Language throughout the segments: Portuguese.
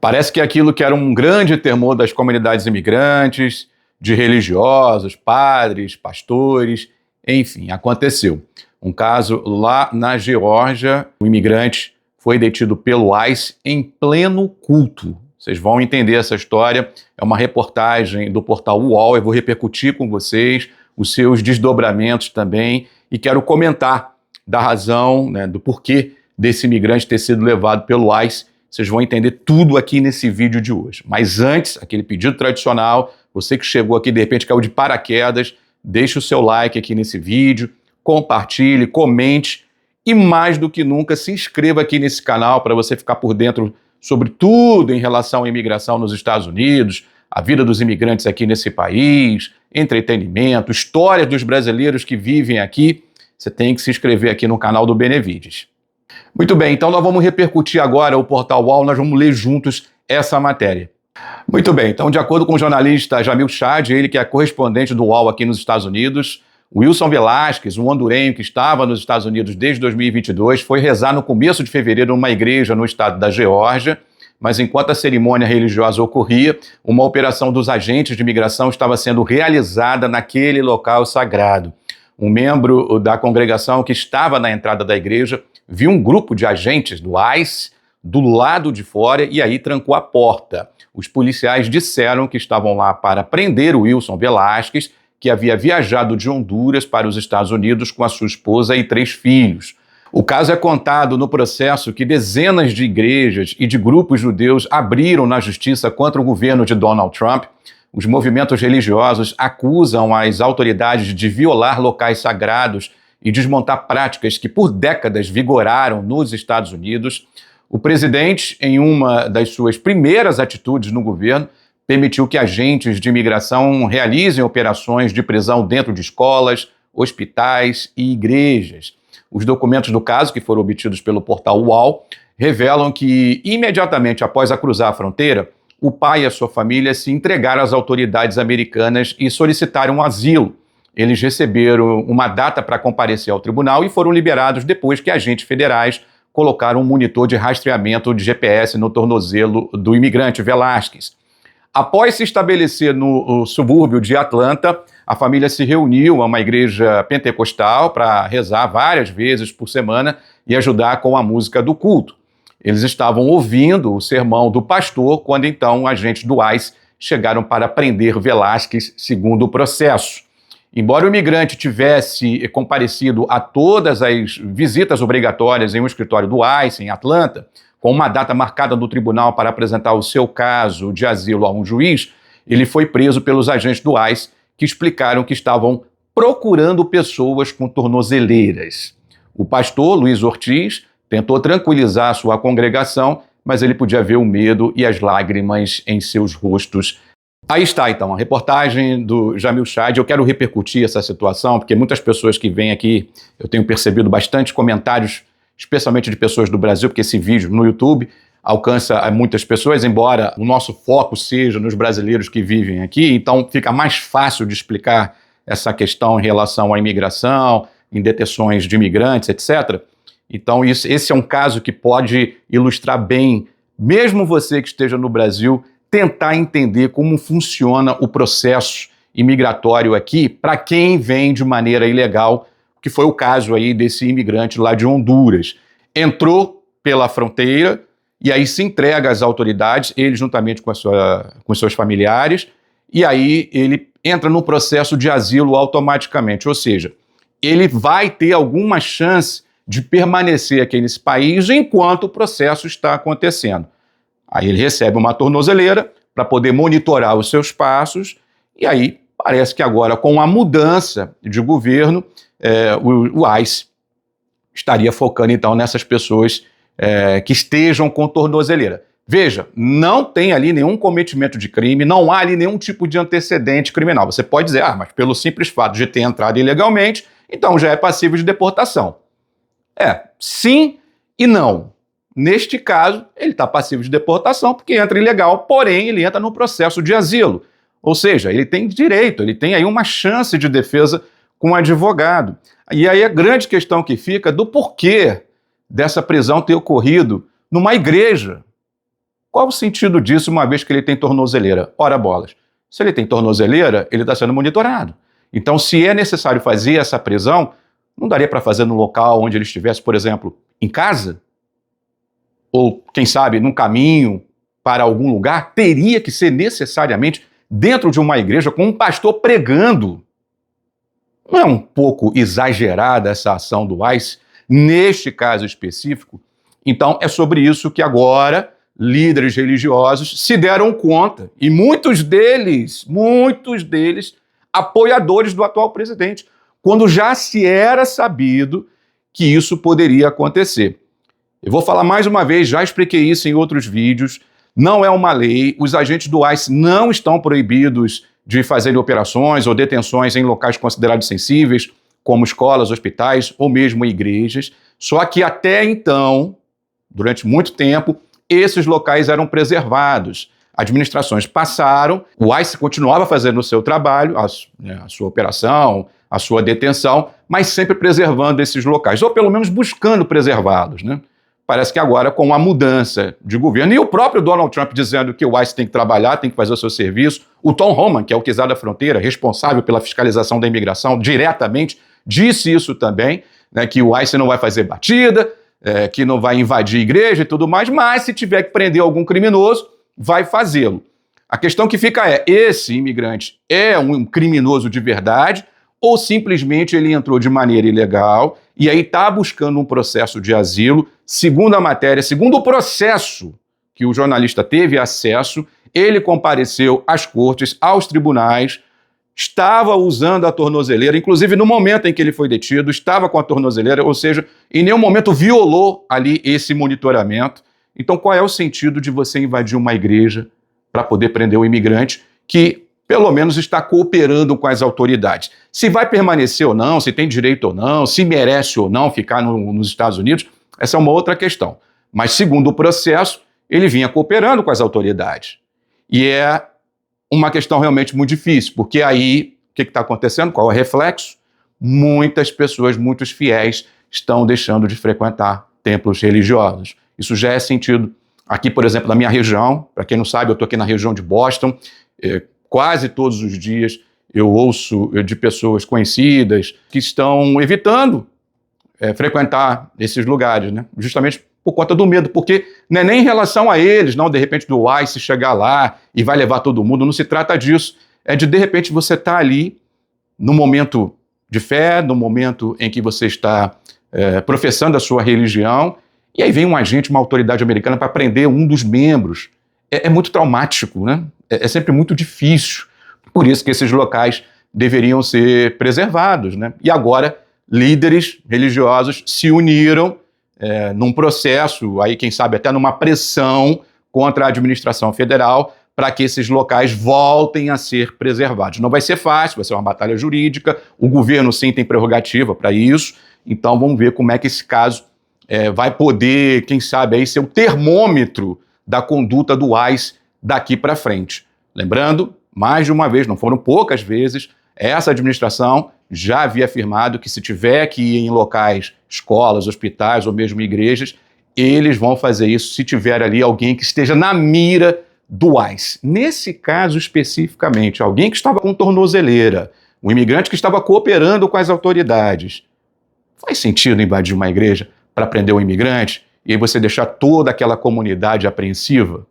Parece que aquilo que era um grande temor das comunidades imigrantes, de religiosos, padres, pastores, enfim, aconteceu. Um caso lá na Geórgia, um imigrante foi detido pelo ICE em pleno culto. Vocês vão entender essa história, é uma reportagem do portal UOL, eu vou repercutir com vocês os seus desdobramentos também e quero comentar da razão, do porquê desse imigrante ter sido levado pelo ICE. Vocês vão entender tudo aqui nesse vídeo de hoje. Mas antes, aquele pedido tradicional, você que chegou aqui, de repente caiu de paraquedas, deixe o seu like aqui nesse vídeo, compartilhe, comente e mais do que nunca se inscreva aqui nesse canal para você ficar por dentro sobre tudo em relação à imigração nos Estados Unidos, a vida dos imigrantes aqui nesse país, entretenimento, história dos brasileiros que vivem aqui. Você tem que se inscrever aqui no canal do Benevides. Muito bem, então nós vamos repercutir agora o portal UOL, nós vamos ler juntos essa matéria. Muito bem, então de acordo com o jornalista Jamil Chad, ele que é correspondente do UOL aqui nos Estados Unidos, Wilson Velasquez, um hondurenho que estava nos Estados Unidos desde 2022, foi rezar no começo de fevereiro numa igreja no estado da Geórgia, mas enquanto a cerimônia religiosa ocorria, uma operação dos agentes de imigração estava sendo realizada naquele local sagrado. Um membro da congregação que estava na entrada da igreja viu um grupo de agentes do ICE do lado de fora e aí trancou a porta. Os policiais disseram que estavam lá para prender o Wilson Velasquez, que havia viajado de Honduras para os Estados Unidos com a sua esposa e 3 filhos. O caso é contado no processo que dezenas de igrejas e de grupos judeus abriram na justiça contra o governo de Donald Trump. Os movimentos religiosos acusam as autoridades de violar locais sagrados e desmontar práticas que por décadas vigoraram nos Estados Unidos. O presidente, em uma das suas primeiras atitudes no governo, permitiu que agentes de imigração realizem operações de prisão dentro de escolas, hospitais e igrejas. Os documentos do caso, que foram obtidos pelo portal UOL, revelam que, imediatamente após a cruzar a fronteira, o pai e a sua família se entregaram às autoridades americanas e solicitaram um asilo. Eles receberam uma data para comparecer ao tribunal e foram liberados depois que agentes federais colocaram um monitor de rastreamento de GPS no tornozelo do imigrante Velasquez. Após se estabelecer no subúrbio de Atlanta, a família se reuniu a uma igreja pentecostal para rezar várias vezes por semana e ajudar com a música do culto. Eles estavam ouvindo o sermão do pastor quando então agentes do ICE chegaram para prender Velasquez, segundo o processo. Embora o imigrante tivesse comparecido a todas as visitas obrigatórias em um escritório do ICE em Atlanta, com uma data marcada no tribunal para apresentar o seu caso de asilo a um juiz, ele foi preso pelos agentes do ICE, que explicaram que estavam procurando pessoas com tornozeleiras. O pastor Luiz Ortiz tentou tranquilizar sua congregação, mas ele podia ver o medo e as lágrimas em seus rostos. Aí está, então, a reportagem do Jamil Chad. Eu quero repercutir essa situação, porque muitas pessoas que vêm aqui, eu tenho percebido bastante comentários, especialmente de pessoas do Brasil, porque esse vídeo no YouTube alcança muitas pessoas, embora o nosso foco seja nos brasileiros que vivem aqui, então fica mais fácil de explicar essa questão em relação à imigração, em detenções de imigrantes, etc. Então esse é um caso que pode ilustrar bem, mesmo você que esteja no Brasil, tentar entender como funciona o processo imigratório aqui para quem vem de maneira ilegal, que foi o caso aí desse imigrante lá de Honduras. Entrou pela fronteira e aí se entrega às autoridades, ele juntamente com seus familiares, e aí ele entra no processo de asilo automaticamente, ou seja, ele vai ter alguma chance de permanecer aqui nesse país enquanto o processo está acontecendo. Aí ele recebe uma tornozeleira para poder monitorar os seus passos, e aí parece que agora, com a mudança de governo, o ICE estaria focando então nessas pessoas que estejam com tornozeleira. Veja, não tem ali nenhum cometimento de crime, não há ali nenhum tipo de antecedente criminal. Você pode dizer, mas pelo simples fato de ter entrado ilegalmente, então já é passível de deportação. Sim e não. Neste caso, ele está passivo de deportação porque entra ilegal, porém ele entra no processo de asilo. Ou seja, ele tem direito, ele tem aí uma chance de defesa com um advogado. E aí a grande questão que fica do porquê dessa prisão ter ocorrido numa igreja. Qual o sentido disso, uma vez que ele tem tornozeleira? Ora bolas. Se ele tem tornozeleira, ele está sendo monitorado. Então, se é necessário fazer essa prisão, não daria para fazer no local onde ele estivesse, por exemplo, em casa? Ou, quem sabe, num caminho para algum lugar? Teria que ser necessariamente dentro de uma igreja com um pastor pregando. Não é um pouco exagerada essa ação do ICE, neste caso específico? Então, é sobre isso que agora líderes religiosos se deram conta, e muitos deles, apoiadores do atual presidente, quando já se era sabido que isso poderia acontecer. Eu vou falar mais uma vez, já expliquei isso em outros vídeos, não é uma lei, os agentes do ICE não estão proibidos de fazerem operações ou detenções em locais considerados sensíveis, como escolas, hospitais ou mesmo igrejas, só que até então, durante muito tempo, esses locais eram preservados. Administrações passaram, o ICE continuava fazendo o seu trabalho, a sua operação, a sua detenção, mas sempre preservando esses locais, ou pelo menos buscando preservá-los, né? Parece que agora, com a mudança de governo, e o próprio Donald Trump dizendo que o ICE tem que trabalhar, tem que fazer o seu serviço, o Tom Homan, que é o czar da fronteira, responsável pela fiscalização da imigração, diretamente, disse isso também, né, que o ICE não vai fazer batida, que não vai invadir a igreja e tudo mais, mas se tiver que prender algum criminoso, vai fazê-lo. A questão que fica é, esse imigrante é um criminoso de verdade ou simplesmente ele entrou de maneira ilegal e aí está buscando um processo de asilo, segundo a matéria, segundo o processo que o jornalista teve acesso, ele compareceu às cortes, aos tribunais, estava usando a tornozeleira, inclusive no momento em que ele foi detido, estava com a tornozeleira, ou seja, em nenhum momento violou ali esse monitoramento. Então, qual é o sentido de você invadir uma igreja para poder prender um imigrante que, pelo menos, está cooperando com as autoridades? Se vai permanecer ou não, se tem direito ou não, se merece ou não ficar nos Estados Unidos, essa é uma outra questão. Mas, segundo o processo, ele vinha cooperando com as autoridades. E é uma questão realmente muito difícil, porque aí, o que está acontecendo? Qual é o reflexo? Muitas pessoas, muitos fiéis, estão deixando de frequentar templos religiosos. Isso já é sentido aqui, por exemplo, na minha região. Para quem não sabe, eu estou aqui na região de Boston. Quase todos os dias eu ouço de pessoas conhecidas que estão evitando frequentar esses lugares, né? Justamente por conta do medo, porque não é nem em relação a eles, não, de repente do ICE chegar lá e vai levar todo mundo, não se trata disso. É de repente, você estar ali no momento de fé, no momento em que você está professando a sua religião, e aí vem um agente, uma autoridade americana para prender um dos membros. É muito traumático, né? É sempre muito difícil. Por isso que esses locais deveriam ser preservados, né? E agora, líderes religiosos se uniram num processo, aí quem sabe até numa pressão contra a administração federal para que esses locais voltem a ser preservados. Não vai ser fácil, vai ser uma batalha jurídica, o governo sim tem prerrogativa para isso, então vamos ver como é que esse caso vai poder, quem sabe, aí ser o termômetro da conduta do ICE daqui para frente. Lembrando, mais de uma vez, não foram poucas vezes, essa administração já havia afirmado que se tiver que ir em locais, escolas, hospitais ou mesmo igrejas, eles vão fazer isso se tiver ali alguém que esteja na mira do ICE. Nesse caso especificamente, alguém que estava com tornozeleira, um imigrante que estava cooperando com as autoridades. Faz sentido invadir uma igreja para prender um imigrante e aí você deixar toda aquela comunidade apreensiva?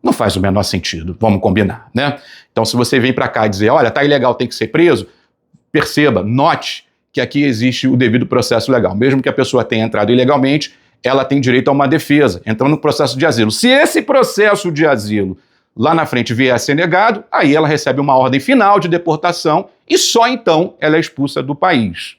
Não faz o menor sentido, vamos combinar, né? Então, se você vem para cá e dizer, olha, tá ilegal, tem que ser preso, perceba, note que aqui existe o devido processo legal. Mesmo que a pessoa tenha entrado ilegalmente, ela tem direito a uma defesa, entrando no processo de asilo. Se esse processo de asilo lá na frente vier a ser negado, aí ela recebe uma ordem final de deportação e só então ela é expulsa do país.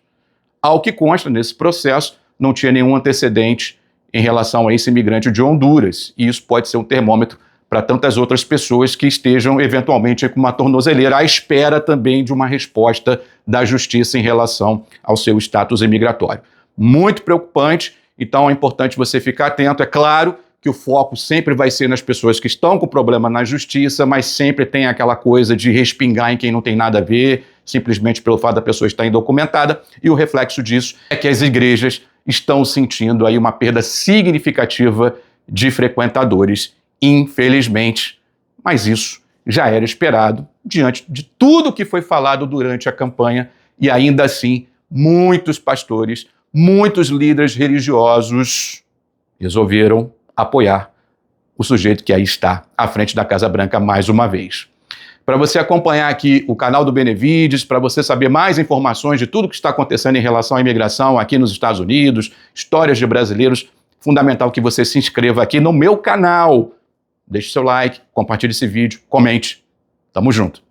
Ao que consta, nesse processo, não tinha nenhum antecedente em relação a esse imigrante de Honduras. E isso pode ser um termômetro para tantas outras pessoas que estejam eventualmente com uma tornozeleira à espera também de uma resposta da justiça em relação ao seu status imigratório. Muito preocupante, então é importante você ficar atento. É claro que o foco sempre vai ser nas pessoas que estão com problema na justiça, mas sempre tem aquela coisa de respingar em quem não tem nada a ver, simplesmente pelo fato da pessoa estar indocumentada, e o reflexo disso é que as igrejas estão sentindo aí uma perda significativa de frequentadores, infelizmente. Mas isso já era esperado diante de tudo que foi falado durante a campanha e ainda assim muitos pastores, muitos líderes religiosos resolveram apoiar o sujeito que aí está à frente da Casa Branca mais uma vez. Para você acompanhar aqui o canal do Benevides, para você saber mais informações de tudo que está acontecendo em relação à imigração aqui nos Estados Unidos, histórias de brasileiros, fundamental que você se inscreva aqui no meu canal. Deixe seu like, compartilhe esse vídeo, comente. Tamo junto.